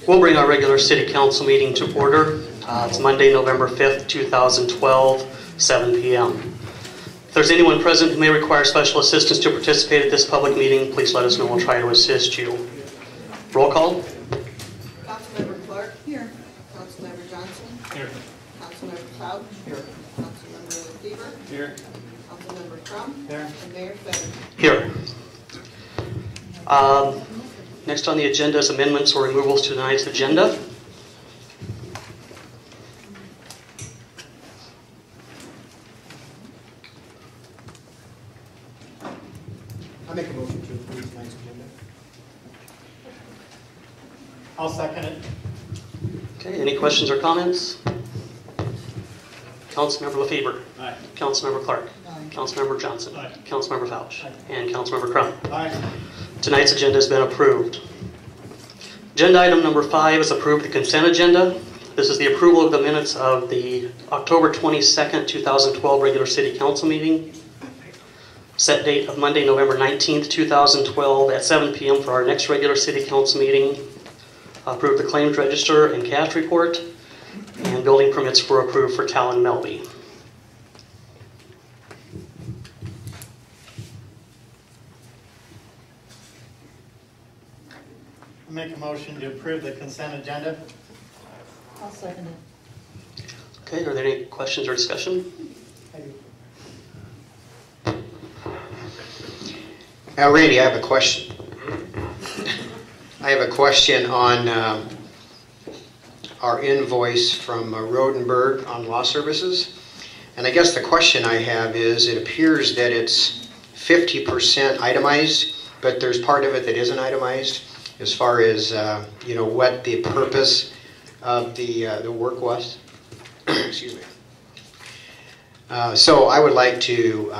We'll bring our regular City Council meeting to order. It's Monday, November 5th, 2012, 7 p.m. If there's anyone present who may require special assistance to participate at this public meeting, please let us know. We'll try to assist you. Roll call. Councilmember Clark. Here. Councilmember Johnson. Here. Councilmember Cloud. Here. Councilmember Fever. Here. Councilmember Crum. Here. And Mayor Fenn. Here. Next on the agenda is amendments or removals to tonight's agenda. I make a motion to approve tonight's agenda. I'll second it. Okay, any questions or comments? Councilmember Lefebvre. Aye. Councilmember Clark. Aye. Councilmember Johnson. Aye. Councilmember Fouch. Aye. And Councilmember Crum. Aye. Tonight's agenda has been approved. Agenda item number 5 is approve the consent agenda. This is the approval of the minutes of the October 22nd, 2012 regular City Council meeting. Set date of Monday, November 19th, 2012 at 7 p.m. for our next regular City Council meeting. Approve the claims register and cash report. And building permits were approved for Talon Melby. I make a motion to approve the consent agenda. I'll second it. Okay, are there any questions or discussion? Randy, I have a question. I have a question on our invoice from Rodenberg on law services. And I guess the question I have is, it appears that it's 50% itemized, but there's part of it that isn't itemized as far as what the purpose of the work was. Excuse me. So I would like to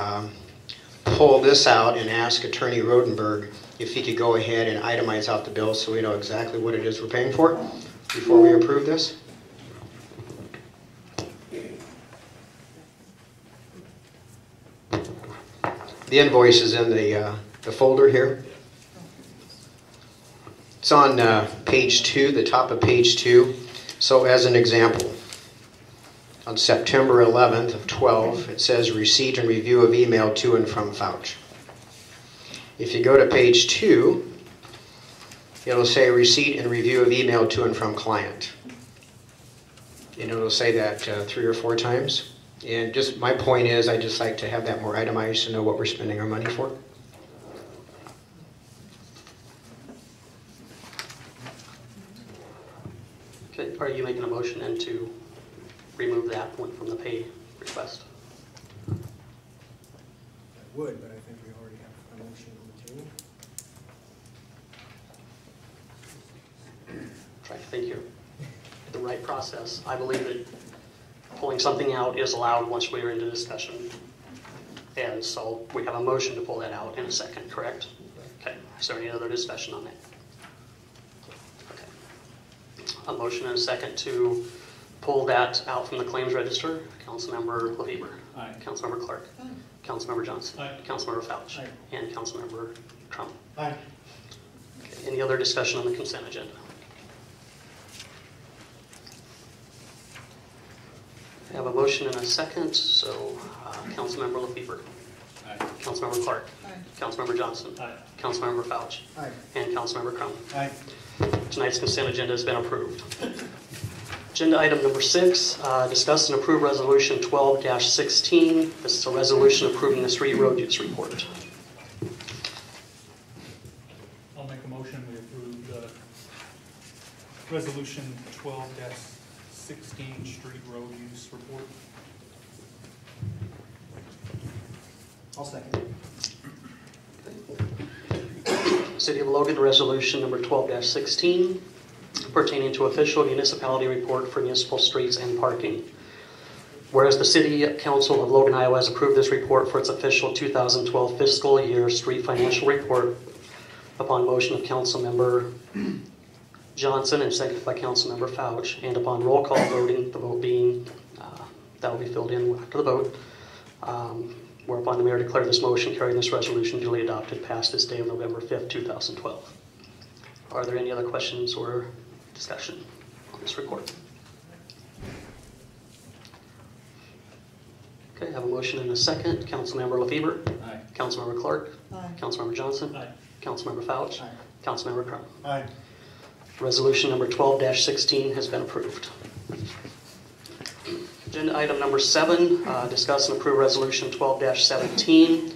pull this out and ask Attorney Rodenberg if he could go ahead and itemize out the bill so we know exactly what it is we're paying for before we approve this. The invoice is in the folder here. It's on page 2, the top of page 2. So as an example, on September 11th of 12, it says receipt and review of email to and from Fouch. If you go to page 2, it'll say receipt and review of email to and from client. And it'll say that 3 or 4 times. And just my point is, I just like to have that more itemized to know what we're spending our money for. Okay, are you making a motion then to remove that one from the pay request? I would, but I think we already have a motion on the table. Trying to think here. The right process. I believe that pulling something out is allowed once we are into discussion. And so we have a motion to pull that out in a second, correct? Okay. Is there any other discussion on that? Okay. A motion and a second to pull that out from the claims register. Councilmember Lefebvre. Aye. Councilmember Clark. Aye. Councilmember Johnson. Aye. Councilmember Fouch. Aye. And Councilmember Crum. Aye. Okay. Any other discussion on the consent agenda? I have a motion and a second, so Councilmember Lefebvre. Aye. Councilmember Clark. Aye. Councilmember Johnson. Aye. Councilmember Fouch. Aye. And Councilmember Crum. Aye. Tonight's consent agenda has been approved. Agenda item number 6, discuss and approve resolution 12-16. This is a resolution approving the street road use report. I'll make a motion we approve the resolution 12-16 street road use report. I'll second. City of Logan resolution number 12-16 pertaining to official municipality report for municipal streets and parking. Whereas the City Council of Logan, Iowa has approved this report for its official 2012 fiscal year street financial report upon motion of Councilmember Johnson and seconded by Councilmember Fouch, and upon roll call voting, the vote being, that will be filled in after the vote, whereupon the mayor declared this motion carrying this resolution duly adopted past this day of November 5th, 2012. Are there any other questions or Discussion on this report. Okay, I have a motion and a second. Councilmember LaFever. Aye. Councilmember Clark. Aye. Councilmember Johnson. Aye. Councilmember Fouch. Aye. Councilmember Crum. Aye. Resolution number 12-16 has been approved. Agenda item number 7, discuss and approve resolution 12-17,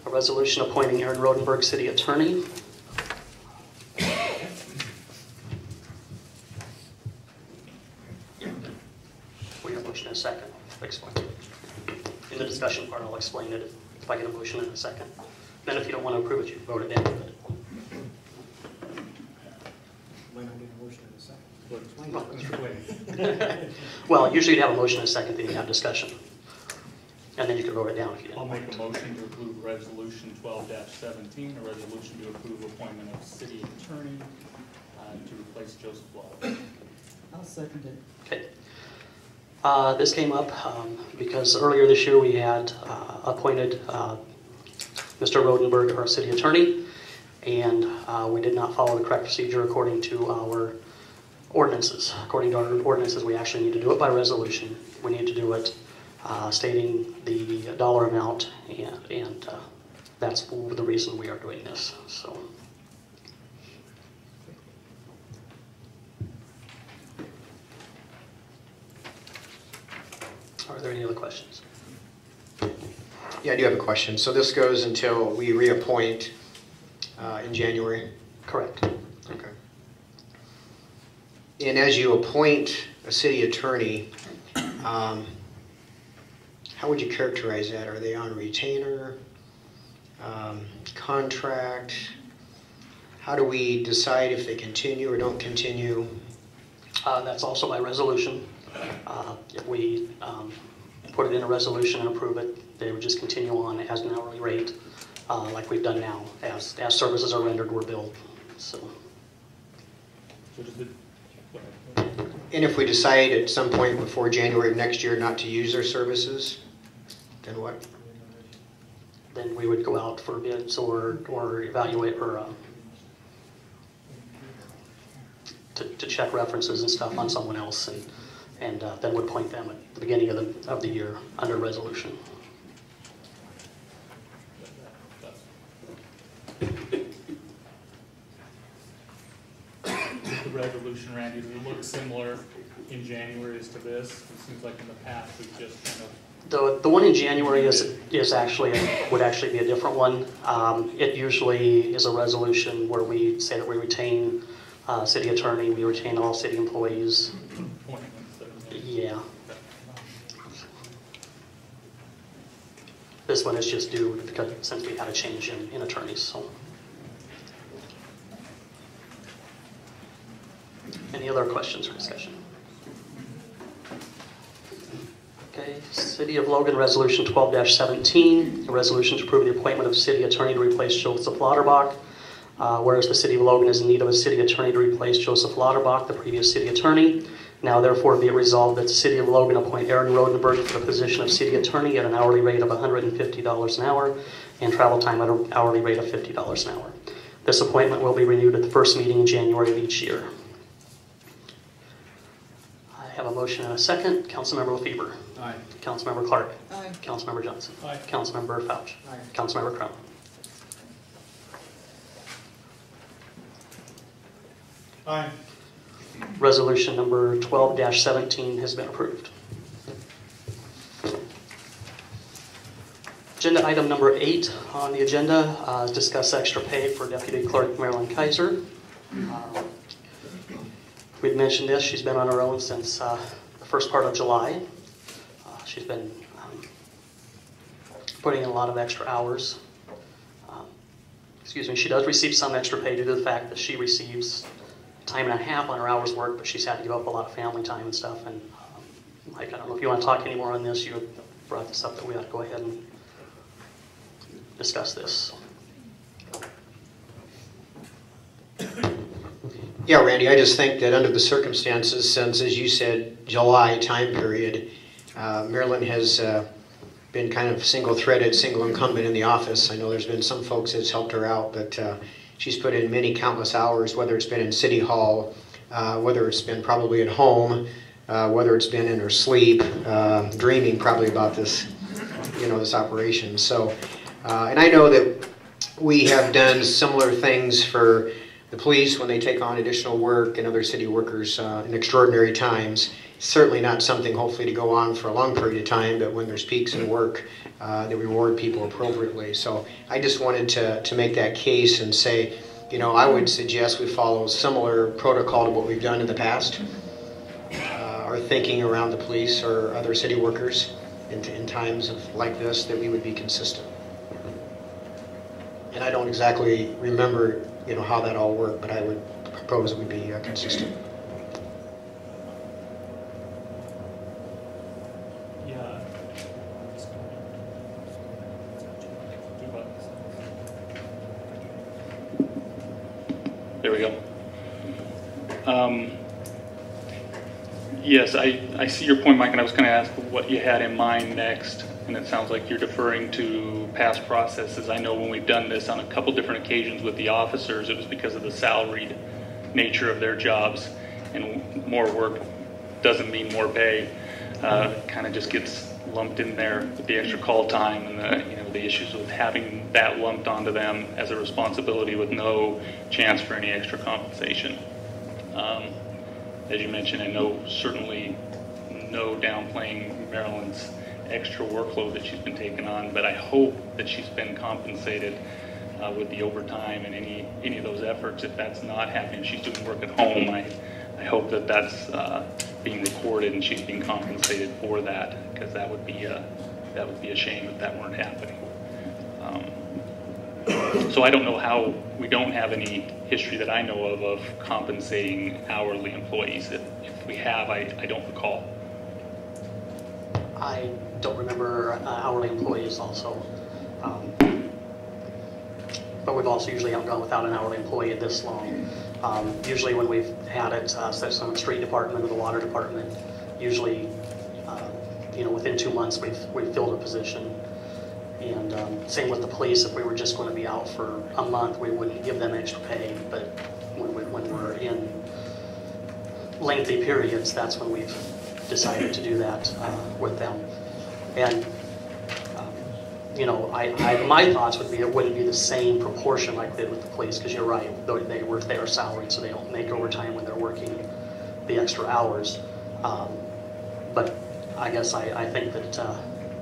a resolution appointing Aaron Rodenberg City Attorney. We have a motion and a second. Explain. In the discussion part, I'll explain it if I get a motion in a second. Then if you don't want to approve it, you can vote it down. Why not get a motion in a second? Well, usually you'd have a motion in a second, then you have discussion. And then you can vote it down if you I'll didn't. make a motion to approve resolution 12-17, a resolution to approve appointment of city attorney to replace Joseph Logan. I'll second it. Okay. This came up because earlier this year we had appointed Mr. Rodenberg our city attorney, and we did not follow the correct procedure according to our ordinances. According to our ordinances, we actually need to do it by resolution. We need to do it stating the dollar amount, and that's the reason we are doing this. So. Are there any other questions? Yeah, I do have a question. So this goes until we reappoint in January? Correct. Okay. And as you appoint a city attorney, how would you characterize that? Are they on retainer, contract? How do we decide if they continue or don't continue? That's also by resolution. If we put it in a resolution and approve it, they would just continue on as an hourly rate, like we've done now. As services are rendered, we're billed. So. So does it, And if we decide at some point before January of next year not to use their services, then what? Then we would go out for bids or evaluate or to check references and stuff on someone else, and then would appoint them at the beginning of the year under resolution. the resolution, Randy, does it look similar in January as to this? It seems like in the past we've just kind of. The one in January is actually would actually be a different one. It usually is a resolution where we say that we retain city attorney, we retain all city employees. Appointments that are made. Yeah. This one is just due because since we had a change in attorneys. So. Any other questions or discussion? Okay, City of Logan Resolution 12-17, a resolution to approve the appointment of city attorney to replace Joseph Lauterbach. Whereas the City of Logan is in need of a city attorney to replace Joseph Lauterbach, the previous city attorney. Now therefore be it resolved that the City of Logan appoint Aaron Rodenberg for the position of city attorney at an hourly rate of $150 an hour and travel time at an hourly rate of $50 an hour. This appointment will be renewed at the first meeting in January of each year. I have a motion and a second. Councilmember LaFever. Aye. Councilmember Clark. Aye. Councilmember Johnson. Aye. Councilmember Fouch. Aye. Councilmember Crum. Aye. Resolution number 12-17 has been approved. Agenda item number 8 on the agenda, discuss extra pay for Deputy Clerk Marilyn Kaiser. We'd mentioned this, she's been on her own since the first part of July. She's been putting in a lot of extra hours. She does receive some extra pay due to the fact that she receives time and a half on her hours work, but she's had to give up a lot of family time and stuff. And Mike, I don't know if you want to talk any more on this. You had brought this up that we ought to go ahead and discuss this. Yeah, Randy, I just think that under the circumstances, since, as you said, July time period, Marilyn has been kind of single-threaded, single incumbent in the office. I know there's been some folks that's helped her out, but she's put in many countless hours, whether it's been in City Hall, whether it's been probably at home, whether it's been in her sleep, dreaming probably about this, this operation. So, and I know that we have done similar things for the police when they take on additional work and other city workers in extraordinary times. Certainly not something hopefully to go on for a long period of time, but when there's peaks in work, they reward people appropriately. So I just wanted to make that case and say, I would suggest we follow similar protocol to what we've done in the past. Our thinking around the police or other city workers in times like this, that we would be consistent. And I don't exactly remember, how that all worked, but I would propose we be consistent. Yeah. There we go. Yes, I see your point, Mike, and I was going to ask what you had in mind next, and it sounds like you're deferring to past processes. I know when we've done this on a couple different occasions with the officers, it was because of the salaried nature of their jobs, and more work doesn't mean more pay. Kind of just gets lumped in there with the extra call time and the issues with having that lumped onto them as a responsibility with no chance for any extra compensation. As you mentioned, I know certainly no downplaying Marilyn's extra workload that she's been taking on, but I hope that she's been compensated with the overtime and any of those efforts. If that's not happening, she's doing work at home, I hope that that's being recorded and she's being compensated for that, because that would be a shame if that weren't happening. So I don't know how, we don't have any history that I know of compensating hourly employees. If we have, I don't recall. I don't remember hourly employees also. But we've also usually gone without an hourly employee this long. Usually when we've had it, such on the street department or the water department, usually, within 2 months we've filled a position. And same with the police. If we were just going to be out for a month, we wouldn't give them extra pay. But when we're in lengthy periods, that's when we've decided to do that with them. And my thoughts would be it wouldn't be the same proportion like they did with the police, because you're right, they are salaried, so they don't make overtime when they're working the extra hours. But I guess I think that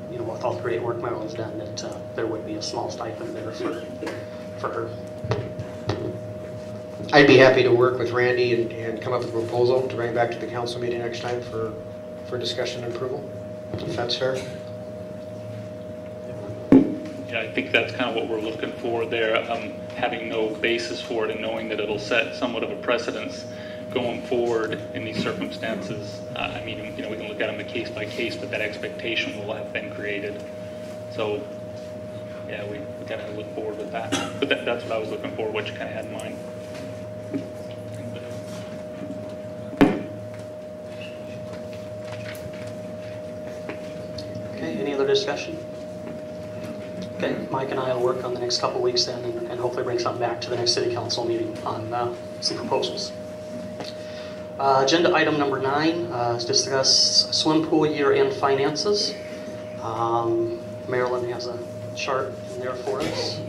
with all the great work Marilyn's done, that there would be a small stipend there for her. I'd be happy to work with Randy and come up with a proposal to bring back to the council meeting next time for discussion and approval, if that's fair. Yeah, I think that's kind of what we're looking for there, having no basis for it and knowing that it'll set somewhat of a precedence going forward in these circumstances. We can look at them case by case, but that expectation will have been created. So, yeah, we kind of look forward with that. But that's what I was looking for, what you kind of had in mind. Okay, any other discussion? Okay, Mike and I will work on the next couple weeks then and hopefully bring something back to the next city council meeting on some proposals. Agenda item number 9 is discuss swim pool year-end finances. Marilyn has a chart in there for us.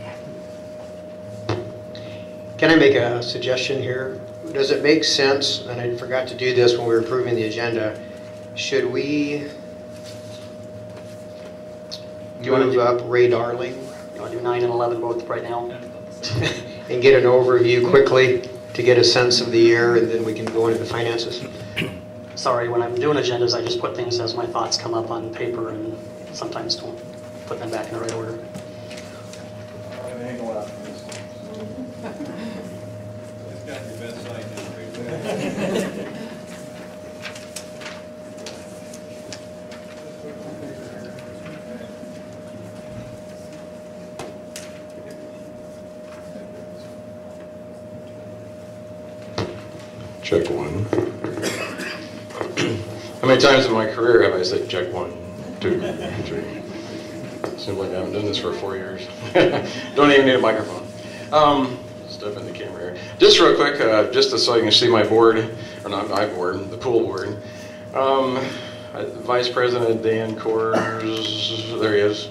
Can I make a suggestion here? Does it make sense, and I forgot to do this when we were approving the agenda, should we move up Ray Darling You want to do 9 and 11 both right now? and get an overview quickly to get a sense of the year, and then we can go into the finances? Sorry, when I'm doing agendas, I just put things as my thoughts come up on paper and sometimes don't put them back in the right order. It's got your best side right there. Check 1. How many times in my career have I said check 1, 2, 3? Seems like I haven't done this for 4 years. Don't even need a microphone. Step in the camera here. Just real quick, just so you can see my board. or not my board, the pool board. Vice President Dan Kors, there he is.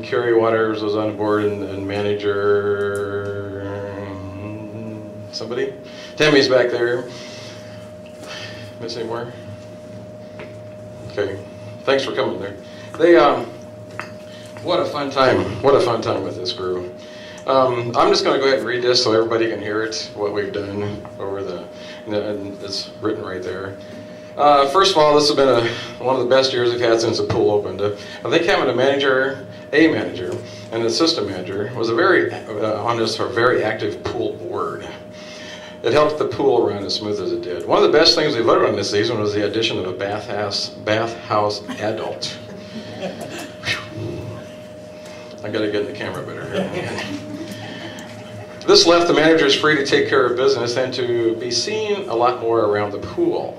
Kerry Waters was on the board, and manager, somebody? Tammy's back there. Miss any more? Okay, thanks for coming there. They, what a fun time with this crew. I'm just going to go ahead and read this so everybody can hear it, what we've done over and it's written right there. First of all, this has been one of the best years we've had since the pool opened. I think having a manager, and an assistant manager was a very very active pool board. It helped the pool run as smooth as it did. One of the best things we voted on this season was the addition of a bathhouse adult. I got to get in the camera better here. This left the managers free to take care of business and to be seen a lot more around the pool.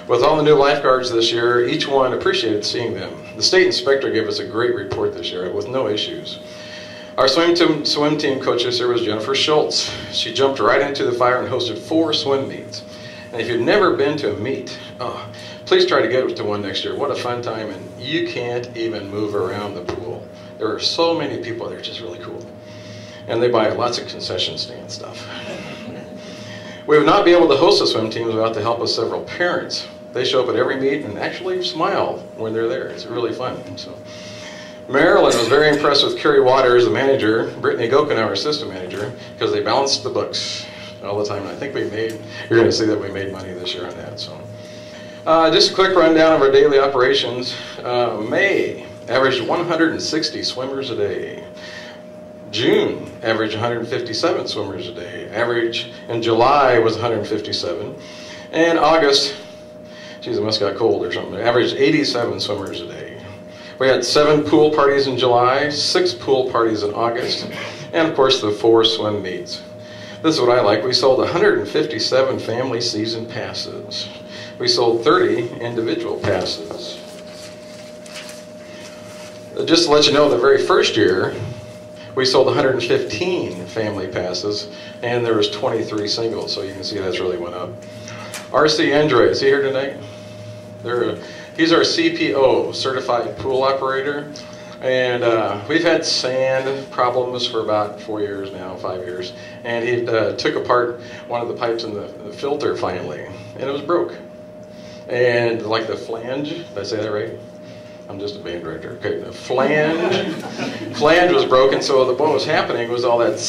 With all the new lifeguards this year, each one appreciated seeing them. The state inspector gave us a great report this year with no issues. Our swim team coach this year was Jennifer Schultz. She jumped right into the fire and hosted 4 swim meets. And if you've never been to a meet, please try to get to one next year. What a fun time, and you can't even move around the pool. There are so many people there, just really cool. And they buy lots of concession stand stuff. We would not be able to host the swim teams without the help of several parents. They show up at every meet and actually smile when they're there. It's really fun. So, Marilyn was very impressed with Kerry Waters, the manager, Brittany Gokin, our assistant manager, because they balanced the books all the time. And I think you're going to see that we made money this year on that. So, just a quick rundown of our daily operations. May averaged 160 swimmers a day. June averaged 157 swimmers a day. Average in July was 157. And August, geez, it must have got cold or something. Averaged 87 swimmers a day. We had 7 pool parties in July, 6 pool parties in August, and of course the 4 swim meets. This is what I like. We sold 157 family season passes. We sold 30 individual passes. Just to let you know, the very first year, we sold 115 family passes, and there was 23 singles, so you can see that's really went up. R.C. Andre, is he here tonight? He's our CPO, Certified Pool Operator, and we've had sand problems for about 4 years now, 5 years, and he took apart one of the pipes in the filter finally, and it was broke. And like the flange, did I say that right? I'm just a band director. Okay, the flange was broken. So what was happening was all that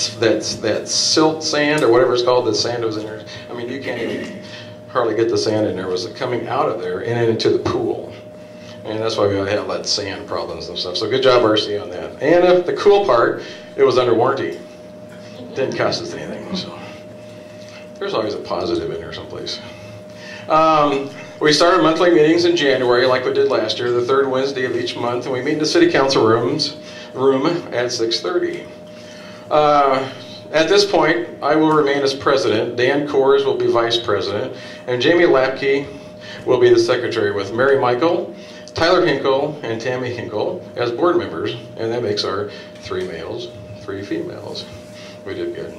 silt sand or whatever it's called. The sand was in there. I mean, you can't even hardly get the sand in there. It was coming out of there and into the pool, and that's why we had all that sand problems and stuff. So good job, RC, on that. And the cool part, it was under warranty. Didn't cost us anything. So there's always a positive in there someplace. We started monthly meetings in January like we did last year, the 3rd Wednesday of each month, and we meet in the City Council room at 6:30. At this point, I will remain as president, Dan Kors will be vice president, and Jamie Lapke will be the secretary with Mary Michael, Tyler Hinkle, and Tammy Hinkle as board members, and that makes our 3 males, 3 females. We did good.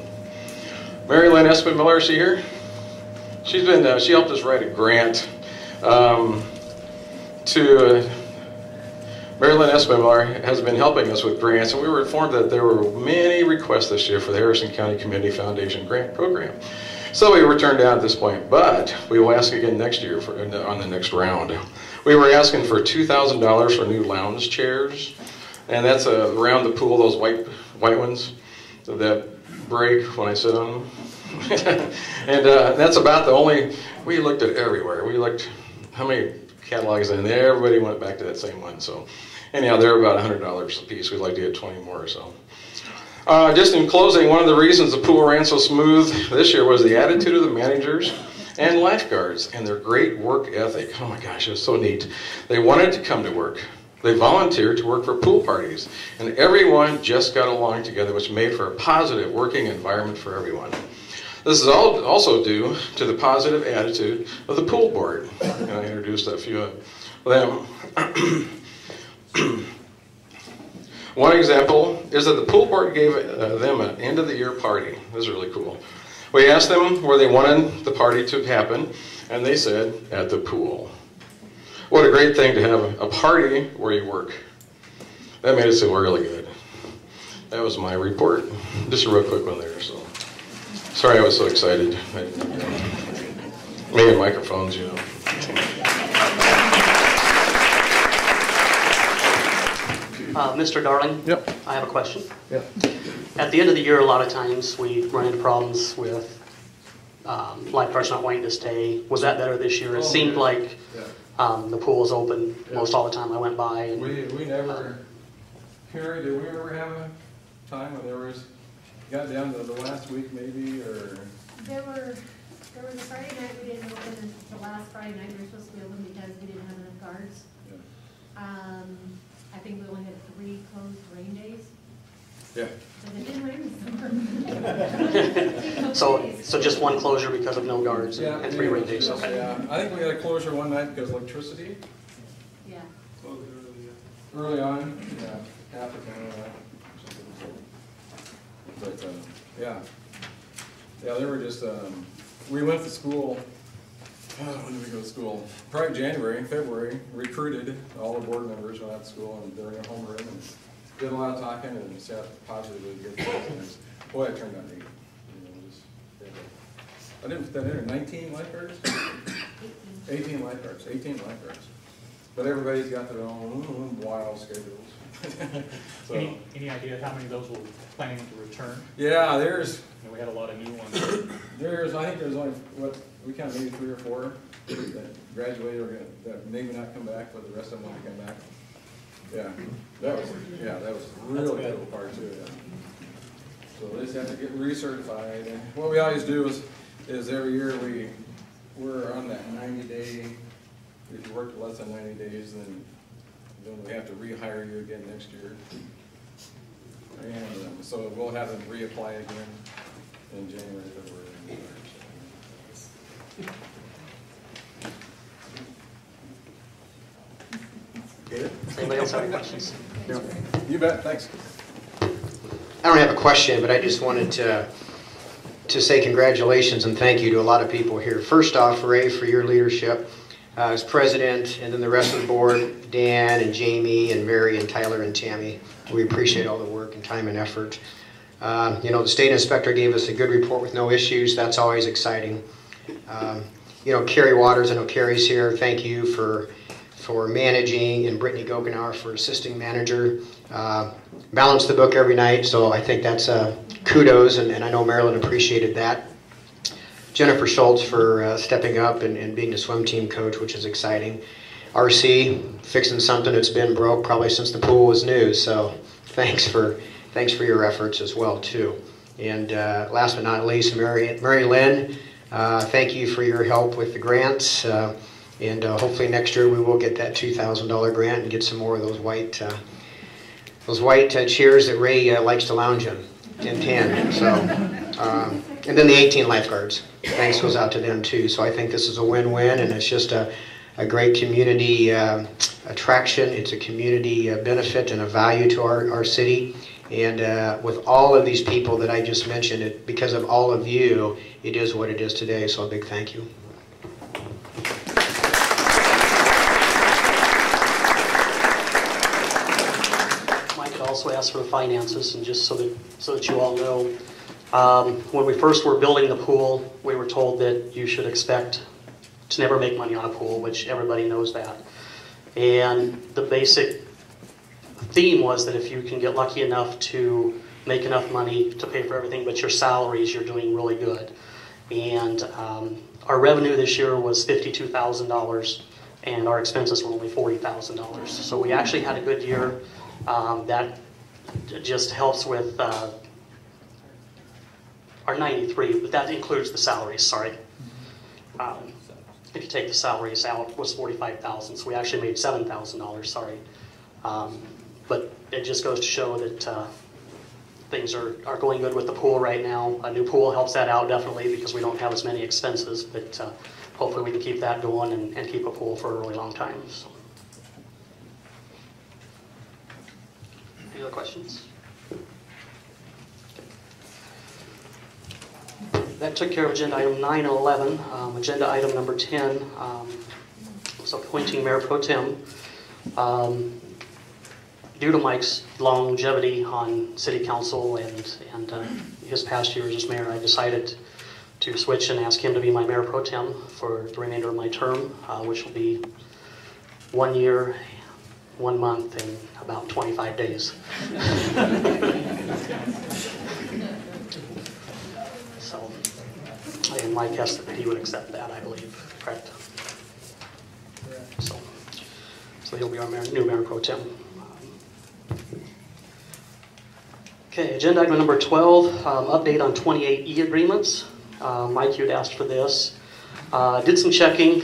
Mary Lynn Espen-Miller, is she here? She helped us write a grant Marilyn Espenmiller has been helping us with grants, and we were informed that there were many requests this year for the Harrison County Community Foundation grant program. So we were turned down at this point, but we will ask again next year on the next round. We were asking for $2,000 for new lounge chairs, and that's around the pool, those white ones that break when I sit on them. And that's about the only, we looked at everywhere. We looked, how many catalogs, and everybody went back to that same one. So anyhow, they're about $100 a piece. We'd like to get 20 more or so. Just in closing, one of the reasons the pool ran so smooth this year was the attitude of the managers and lifeguards and their great work ethic. Oh my gosh, it was so neat. They wanted to come to work. They volunteered to work for pool parties, and everyone just got along together, which made for a positive working environment for everyone. This is also due to the positive attitude of the pool board. And I introduced a few of them. One example is that the pool board gave them an end-of-the-year party. This is really cool. We asked them where they wanted the party to happen, and they said at the pool. What a great thing to have a party where you work. That made us feel really good. That was my report. Just a real quick one there. So, sorry I was so excited. Me and microphones, you know. Mr. Darling? Yep. I have a question. Yep. At the end of the year, a lot of times we run into problems with lifeguards not wanting to stay. Was that better this year? It seemed like the pool was open most all the time I went by. And, We never, Carrie, did we ever have a time when there was, got down to the last week maybe, or? There was a Friday night we didn't open, and the last Friday night we were supposed to be open because we didn't have enough guards. Yeah. I think we only had 3 closed rain days, Yeah. but it didn't rain this summer. so just one closure because of no guards Yeah, and 3 rain days. Okay. Yeah, I think we had a closure one night because of electricity. Yeah. Early on, yeah, half the time. But, yeah. Yeah, they were just, we went to school, when did we go to school? Probably January, February, recruited all the board members went out to school and they're in a homeroom and did a lot of talking and set positively good things. Boy, it turned out neat. You know, just, I didn't put that in there, 19 lifeguards? 18 lifeguards, 18 lifeguards. But everybody's got their own wild schedules. So, Any idea how many of those were planning to return? yeah, there's, And we had a lot of new ones. I think there's only, we count maybe 3 or 4 that graduated or that maybe not come back, but the rest of them want to come back. Yeah, that was a really cool part too, yeah. So they just have to get recertified, and what we always do is every year we're on that 90-day, if you work less than 90 days, then we have to rehire you again next year. And so we'll have them reapply again in January, February. Does anybody else have any questions? You bet, thanks. I don't have a question, but I just wanted to say congratulations and thank you to a lot of people here. First off, Ray, for your leadership as president, and then the rest of the board, Dan and Jamie and Mary and Tyler and Tammy. We appreciate all the work and time and effort. You know, the state inspector gave us a good report with no issues. That's always exciting. You know, Carrie Waters, I know Carrie's here. Thank you for managing, and Brittany Gokenauer for assisting manager. Balance the book every night, so I think that's kudos, and I know Marilyn appreciated that. Jennifer Schultz for stepping up and being the swim team coach, which is exciting. RC, fixing something that's been broke probably since the pool was new, so thanks for your efforts as well, too. And last but not least, Mary Lynn, thank you for your help with the grants. And hopefully next year we will get that $2,000 grant and get some more of those white chairs that Ray likes to lounge in, 10. So, and then the 18 lifeguards. Thanks goes out to them too. So I think this is a win-win, and it's just a great community attraction. It's a community benefit and a value to our city. And with all of these people that I just mentioned, because of all of you, it is what it is today. So a big thank you. Also asked for the finances, and just so that you all know, when we first were building the pool, we were told that you should expect to never make money on a pool, which everybody knows that. And the basic theme was that if you can get lucky enough to make enough money to pay for everything but your salaries, you're doing really good. And our revenue this year was $52,000, and our expenses were only $40,000. So we actually had a good year. That just helps with our 93, but that includes the salaries, sorry. If you take the salaries out, it was $45,000, so we actually made $7,000, sorry. But it just goes to show that things are going good with the pool right now. A new pool helps that out definitely because we don't have as many expenses, but hopefully we can keep that going and keep a pool for a really long time. So. Any other questions? that took care of agenda item 9 and 11. Agenda item number 10 was appointing Mayor Pro Tem. Due to Mike's longevity on City Council and his past years as mayor, I decided to switch and ask him to be my Mayor Pro Tem for the remainder of my term, which will be 1 year, 1 month, and about 25 days. So, and Mike asked that he would accept that, I believe, correct? So he'll be our new Mayor Pro Tem. Okay, agenda item number 12, update on 28E agreements. Mike, you had asked for this. Did some checking.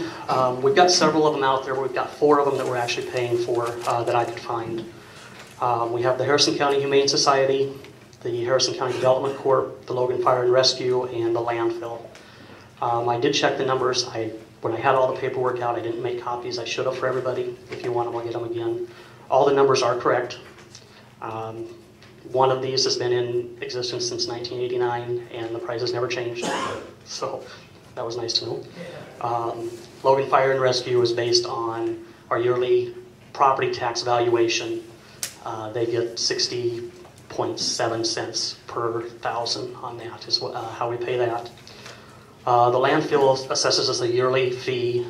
We've got several of them out there. We've got 4 of them that we're actually paying for that I could find. We have the Harrison County Humane Society, the Harrison County Development Corp., the Logan Fire and Rescue, and the landfill. I did check the numbers. When I had all the paperwork out, I didn't make copies. I should have for everybody. If you want them, I'll get them again. All the numbers are correct. One of these has been in existence since 1989, and the price has never changed. So that was nice to know. Logan Fire and Rescue is based on our yearly property tax valuation. They get 60.7 cents per thousand on that is how we pay that. The landfill assesses us a yearly fee,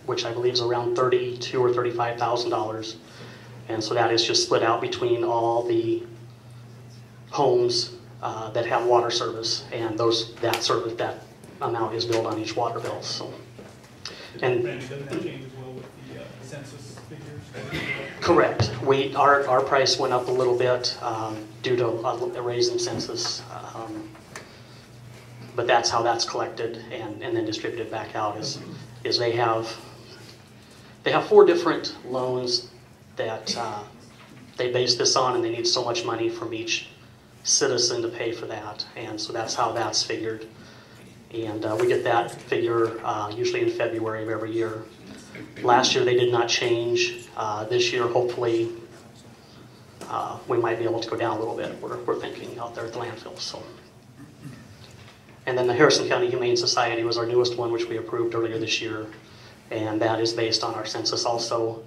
which I believe is around $32,000 or $35,000. And so that is just split out between all the homes that have water service, and that amount is billed on each water bill. So, and Randy, doesn't that change as well with the census figures? Correct. Our price went up a little bit due to a raise in census, but that's how that's collected and then distributed back out. Is they have 4 different loans that they base this on, and they need so much money from each citizen to pay for that, and so that's how that's figured. And we get that figure usually in February of every year. Last year they did not change. This year, hopefully, we might be able to go down a little bit. We're thinking out there at the landfill. So, and then the Harrison County Humane Society was our newest one, which we approved earlier this year, and that is based on our census also.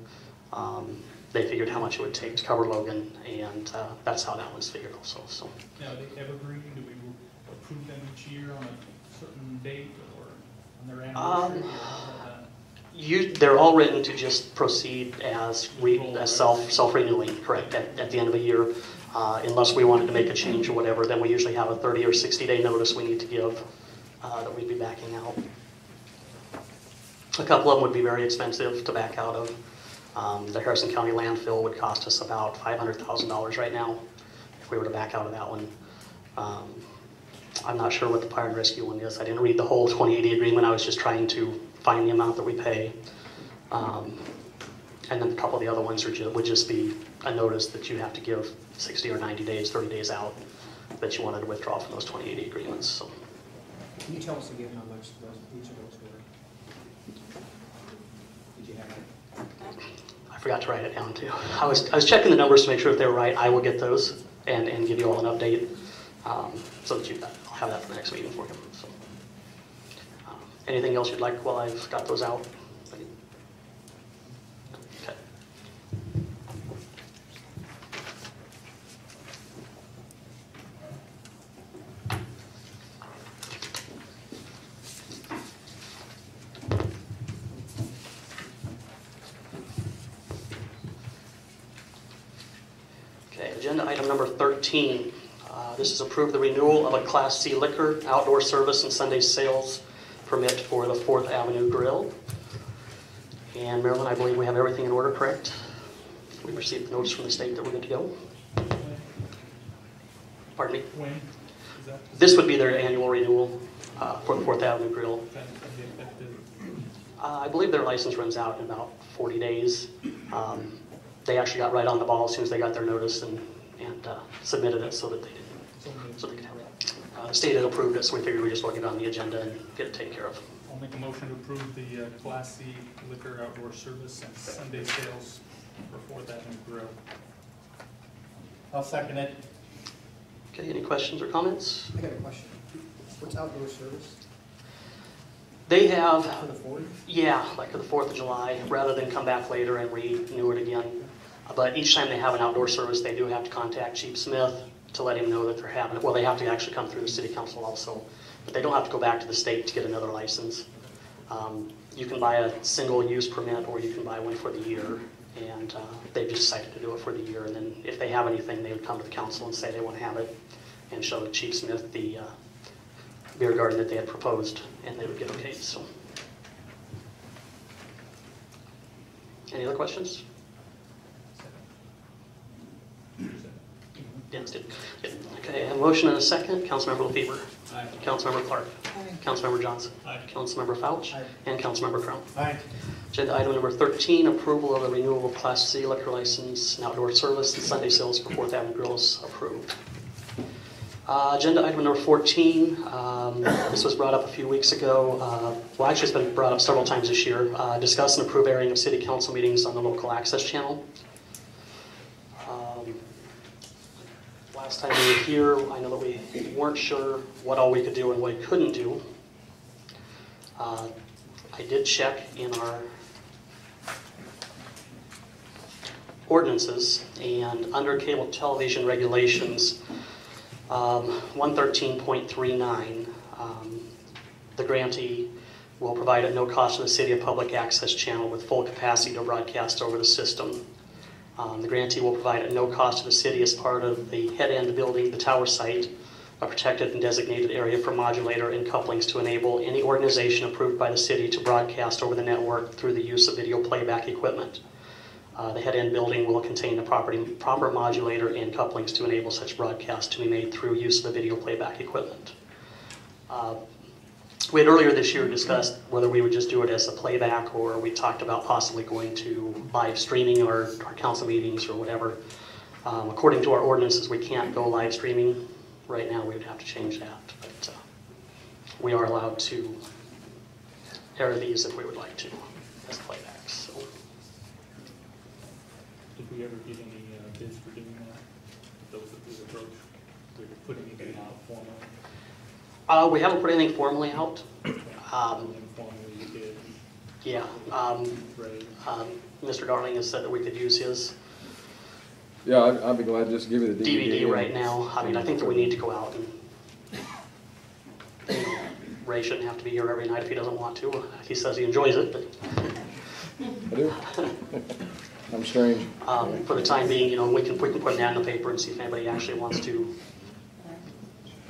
They figured how much it would take to cover Logan, and that's how that one's figured also. So. Now, are they evergreen? Do we approve them each year on a certain date or on their anniversary? Or how about that? They're all written to just proceed as self-renewing, correct, at the end of a year. Unless we wanted to make a change or whatever, then we usually have a 30 or 60-day notice we need to give that we'd be backing out. A couple of them would be very expensive to back out of. The Harrison County landfill would cost us about $500,000 right now if we were to back out of that one. I'm not sure what the fire and rescue one is. I didn't read the whole 2080 agreement. I was just trying to find the amount that we pay. And then a couple of the other ones would just be a notice that you have to give 60 or 90 days, 30 days out that you wanted to withdraw from those 2080 agreements. So. Can you tell us again how much each of those were? Did you have that? I forgot to write it down too. I was checking the numbers to make sure if they were right. I will get those and give you all an update so that I'll have that for the next meeting for you. So, anything else you'd like while I've got those out? Okay. Agenda item number 13. This is approve the renewal of a Class C liquor, outdoor service, and Sunday sales permit for the 4th Avenue Grill. And Marilyn, I believe we have everything in order, correct? We received the notice from the state that we're good to go. Pardon me? When? Is that This would be their annual renewal for the 4th Avenue Grill. I believe their license runs out in about 40 days. They actually got right on the ball as soon as they got their notice and submitted it so that they could have it. The state had approved it, so we figured we'd just look it on the agenda and get it taken care of. I'll make a motion to approve the Class C liquor outdoor service and Sunday sales for 4th Avenue Grill. I'll second it. Okay, any questions or comments? I got a question. What's outdoor service? They have, On the 4th? yeah, like for the 4th of July, rather than come back later and renew it again. But each time they have an outdoor service, they do have to contact Chief Smith to let him know that they're having it. Well, they have to actually come through the city council also, but they don't have to go back to the state to get another license. You can buy a single-use permit, or you can buy one for the year, and they've just decided to do it for the year. And then if they have anything, they would come to the council and say they want to have it, and show Chief Smith the beer garden that they had proposed, and they would get okay. So, any other questions? Yes, did. Okay, I have a motion and a second. Councilmember LaFever. Aye. Councilmember Clark. Aye. Councilmember Johnson. Aye. Councilmember Fouch. Aye. And Councilmember Crum. Aye. Agenda item number 13, approval of the renewal of Class C liquor license and outdoor service and Sunday sales for 4th Avenue Grills approved. Agenda item number 14, this was brought up a few weeks ago. Well, actually it's been brought up several times this year. Discuss and approve airing of city council meetings on the local access channel. Last time we were here, I know that we weren't sure what all we could do and what we couldn't do. I did check in our ordinances, and under cable television regulations, 113.39, the grantee will provide at no cost to the city a public access channel with full capacity to broadcast over the system. The grantee will provide at no cost to the city as part of the head end building, the tower site, a protected and designated area for modulator and couplings to enable any organization approved by the city to broadcast over the network through the use of video playback equipment. The head end building will contain the proper modulator and couplings to enable such broadcast to be made through use of the video playback equipment. We had earlier this year discussed whether we would just do it as a playback, or we talked about possibly going to live streaming our council meetings or whatever. According to our ordinances, we can't go live streaming. Right now, we would have to change that. But we are allowed to air these if we would like to as playbacks. So. Did we ever get any bids for doing that? Those that we approached, we were putting anything out formally? We haven't put anything formally out. Informally we did. Yeah. Right. Mr. Darling has said that we could use his Yeah, I'd be glad to just give you the DVD right now. I mean, I think that we need to go out and Ray shouldn't have to be here every night if he doesn't want to. He says he enjoys it, but I do. I'm strange. for the time being, you know, we can put an ad in the paper and see if anybody actually wants to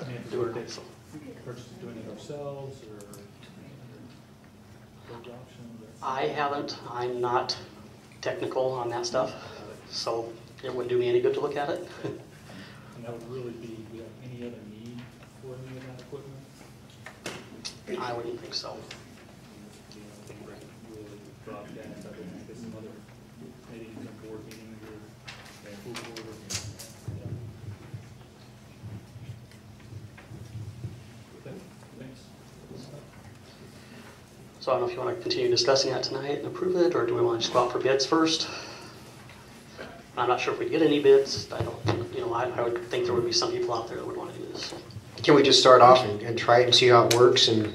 I mean, do it. So. versus doing it ourselves or those options? I haven't. I'm not technical on that stuff, so it wouldn't do me any good to look at it. And that would really be, do you have any other need for any of that equipment? I wouldn't think so. You know, I think with broadcast, I think there's some other meetings and board meetings or who board or, yeah. Okay, thanks. So I don't know if you want to continue discussing that tonight and approve it, or do we want to just go out for bids first? I'm not sure if we get any bids. I don't, you know, I would think there would be some people out there that would want to do this. Can we just start off and try it and see how it works, and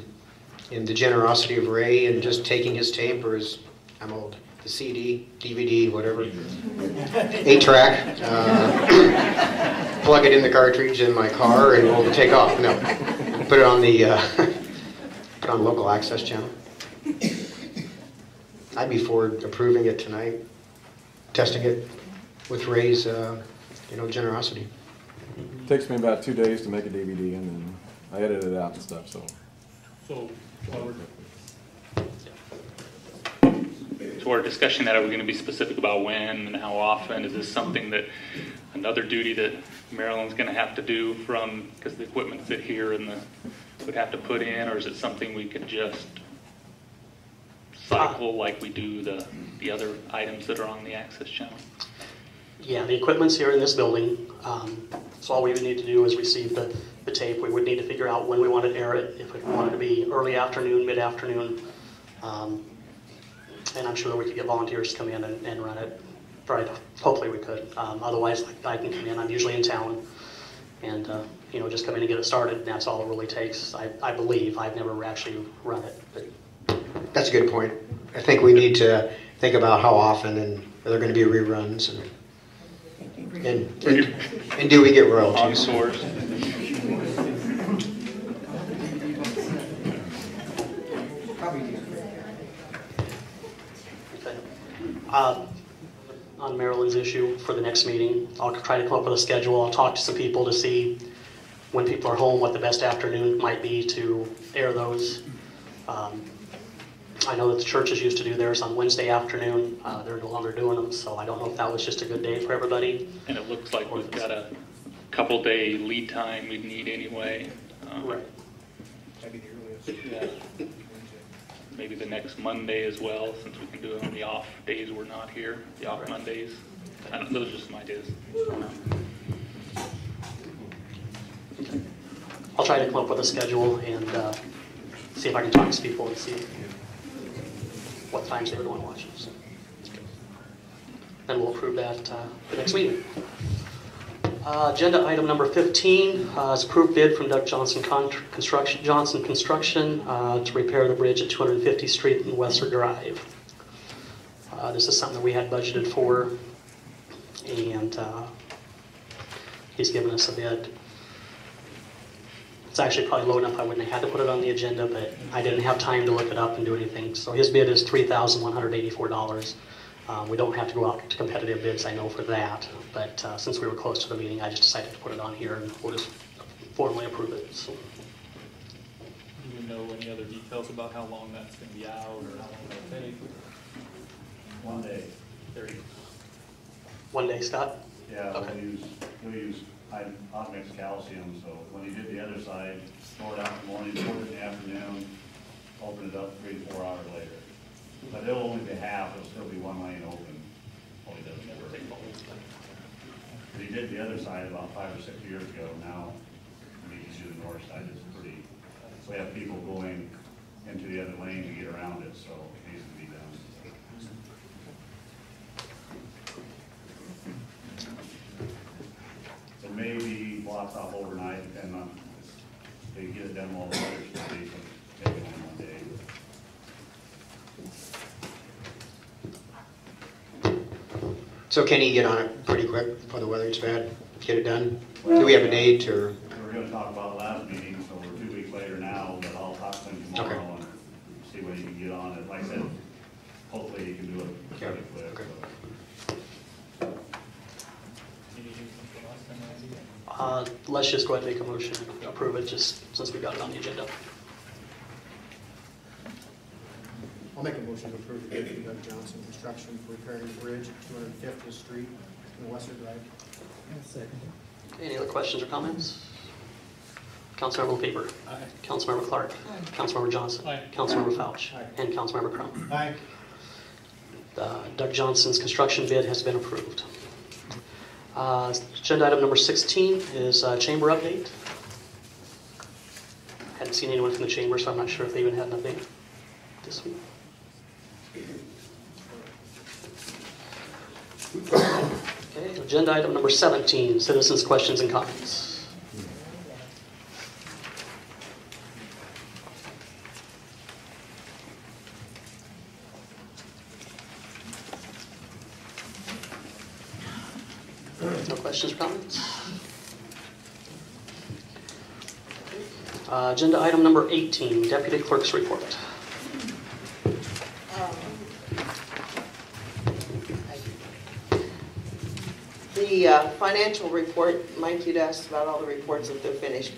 in the generosity of Ray and just taking his tape, or his, I'm old, the CD, DVD, whatever, 8-track, plug it in the cartridge in my car and we'll take off. No, put it on the put on local access channel. I'd be for approving it tonight, testing it with Ray's, you know, generosity. It takes me about 2 days to make a DVD, and then I edit it out and stuff, so. So, So our discussion that, are we going to be specific about when and how often? Is this something that, another duty that Maryland's going to have to do from, because the equipment's sit here and would have to put in, or is it something we could just cycle like we do the other items that are on the access channel? Yeah, the equipment's here in this building. So all we would need to do is receive the tape. We would need to figure out when we want to air it, if we wanted to be early afternoon, mid-afternoon. And I'm sure that we could get volunteers to come in and run it. Right, hopefully we could. Otherwise, I can come in. I'm usually in town. And, just come in and get it started, and that's all it really takes. I believe. I've never actually run it. But That's a good point. I think we need to think about how often and are there going to be reruns and do we get royalties? Encore. Okay. On Maryland's issue for the next meeting, I'll try to come up with a schedule. I'll talk to some people to see when people are home, what the best afternoon might be to air those. I know that the churches used to do theirs on Wednesday afternoon. They're no longer doing them, so I don't know if that was just a good day for everybody. And it looks like we've got a couple day lead time we'd need anyway. Right. That'd be the earliest. Yeah. Maybe the next Monday as well, since we can do it on the off days we're not here, the off Mondays. Those are just some ideas. I'll try to come up with a schedule and see if I can talk to people and see what times they would want to watch it. So. Then we'll approve that the next meeting. Agenda item number 15 is approved bid from Doug Johnson Construction to repair the bridge at 250th Street and Western Drive. This is something that we had budgeted for, and he's given us a bid. It's actually probably low enough I wouldn't have had to put it on the agenda, but I didn't have time to look it up and do anything. So his bid is $3,184. We don't have to go out to competitive bids, I know, for that. But since we were close to the meeting, I just decided to put it on here, and we'll just formally approve it. So. Do we know any other details about how long that's going to be out or how long it'll take? 1 day. There you go. 1 day, Scott? Yeah, Okay. we'll use hot mixed calcium, so when he did the other side, pour it out in the morning, pour it in the afternoon, open it up 3 to 4 hours later. But it'll only be half, it'll still be 1 lane open. Only doesn't ever take the whole thing. But he did the other side about 5 or 6 years ago. Now, he needs to do the north side. It's pretty, we have people going into the other lane to get around it, so it needs to be done. It may be blocked off overnight, depending on, if they get it done while the weather's pretty, but maybe only 1 day. So can he get on it pretty quick before the weather's bad? Get it done? Do we have a date or? We were going to talk about last meeting, so we're 2 weeks later now, but I'll talk to him tomorrow Okay. and see when he can get on it. Like I said, hopefully he can do it pretty quick. Okay. So. Let's just go ahead and make a motion and approve it, just since we got it on the agenda. I'll make a motion to approve the bid from Doug Johnson Construction for repairing the bridge at 250th Street and Western Drive. Any other questions or comments? Councilmember LaFever. Aye. Councilmember Clark. Aye. Councilmember Johnson. Aye. Councilmember Fouch. Aye. And Councilmember Crum. Aye. Doug Johnson's construction bid has been approved. Agenda item number 16 is chamber update. Hadn't seen anyone from the chamber, so I'm not sure if they even had an update this week. Okay, agenda item number 17, citizens' questions and comments. No questions or comments? Agenda item number 18, deputy clerk's report. The financial report, Mike, you'd asked about all the reports if they're finished.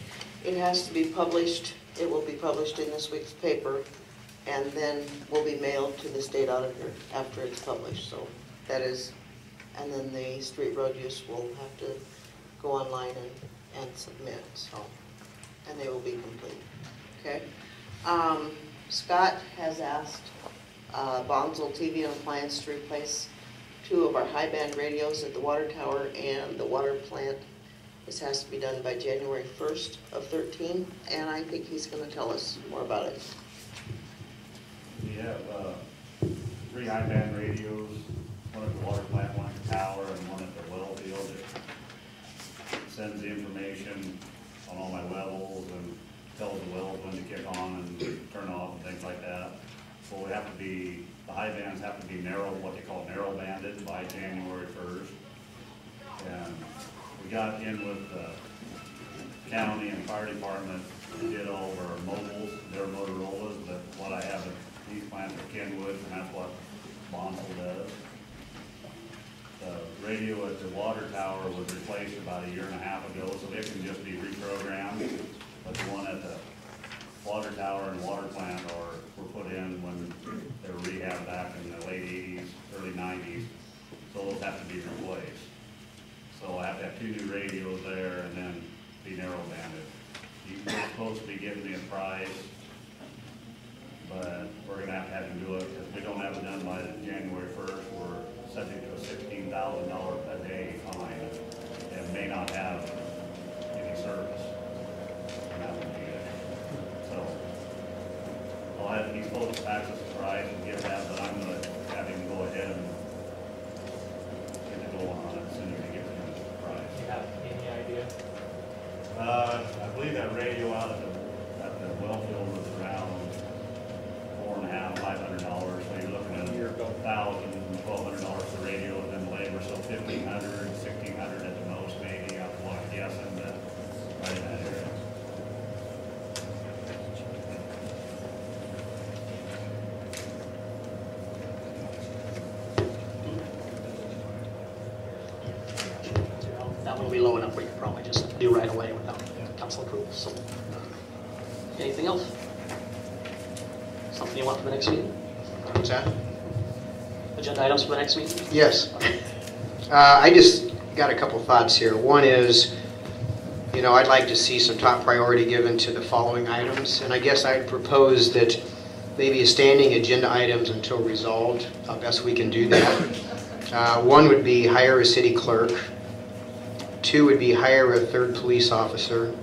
It has to be published, it will be published in this week's paper, and then will be mailed to the state auditor after it's published. So that is, and then the street road use will have to go online and submit, so, and they will be complete, okay? Scott has asked Bonzel TV and Appliance to replace 2 of our high band radios at the water tower and the water plant. This has to be done by January 1st of 13, and I think he's going to tell us more about it. We have 3 high band radios, one at the water plant, one at the tower, and one at the well field. It sends the information on tells the wheels when to kick on and turn off and things like that. So we have to be, the high bands have to be narrow, what they call narrow banded by January 1st. And we got in with the county and fire department, we did all of our mobiles, their Motorola's, but what I have at these plants are Kenwoods, and that's what Bonsall does. The radio at the water tower was replaced about 1.5 years ago, so it can just be reprogrammed. But the one at the water tower and water plant were put in when they were rehabbed back in the late 80s, early 90s. So those have to be replaced. So I have to have 2 new radios there and then be narrow banded. We're supposed to be giving me a price, but we're gonna have him do it, because if we don't have it done by January 1st, we're subject to a $16,000 a day fine, and may not have any service. And that would be it. So, he's supposed to tax us a price and give that, but I'm gonna have him go ahead and get the go on it as soon as he gets him the price. Do you have any idea? I believe that radio out at the well field was around $450, $500. So you're looking at $1,000, $1,200 for radio and then labor. So $1,500, $1,600 at the most, maybe. I'm guessing that right in that area. That one will be low enough where you could probably just do right away without council approval. So, anything else? Something you want for the next meeting? What's that? Agenda items for the next meeting? Yes. I just got a couple thoughts here. One is, I'd like to see some top priority given to the following items. And I guess I'd propose that maybe a standing agenda items until resolved, how best we can do that. One would be hire a city clerk. 2 would be hire a 3rd police officer.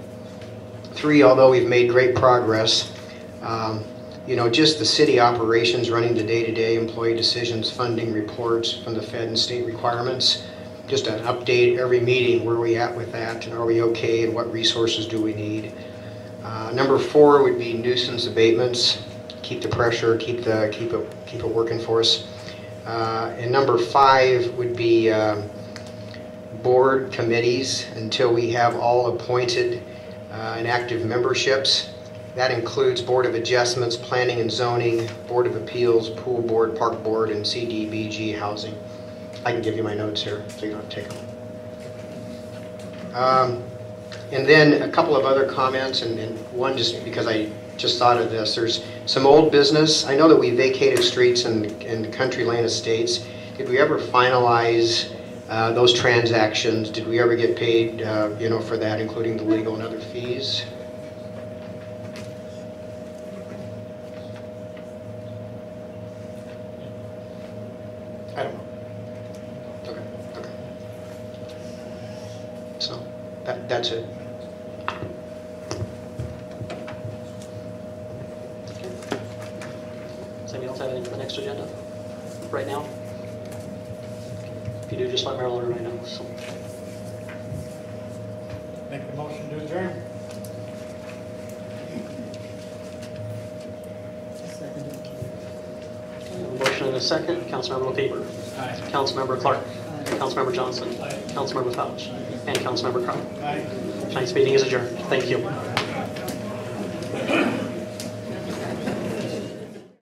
3, although we've made great progress, just the city operations, running the day-to-day employee decisions, funding reports from the Fed and state requirements. Just an update every meeting, where are we at with that, and are we okay, and what resources do we need. Number 4 would be nuisance abatements. Keep the pressure, keep it working for us. And number 5 would be board committees until we have all appointed and active memberships. That includes Board of Adjustments, Planning and Zoning, Board of Appeals, Pool Board, Park Board, and CDBG Housing. I can give you my notes here, so you don't have to take them. And then a couple of other comments, and one just because I just thought of this. There's some old business. I know that we vacated streets in Country Lane Estates. Did we ever finalize those transactions? Did we ever get paid, for that, including the legal and other fees? I don't know. Okay. So that's it. Does anybody else have anything for the next agenda right now? If you do, just let Marilyn or I know. So. Make the motion to adjourn. Motion and a second. Councilmember LaFever. Aye. Councilmember Clark. Councilmember Johnson. Councilmember Fouch. And Councilmember Crum. Aye. Tonight's meeting is adjourned. Thank you.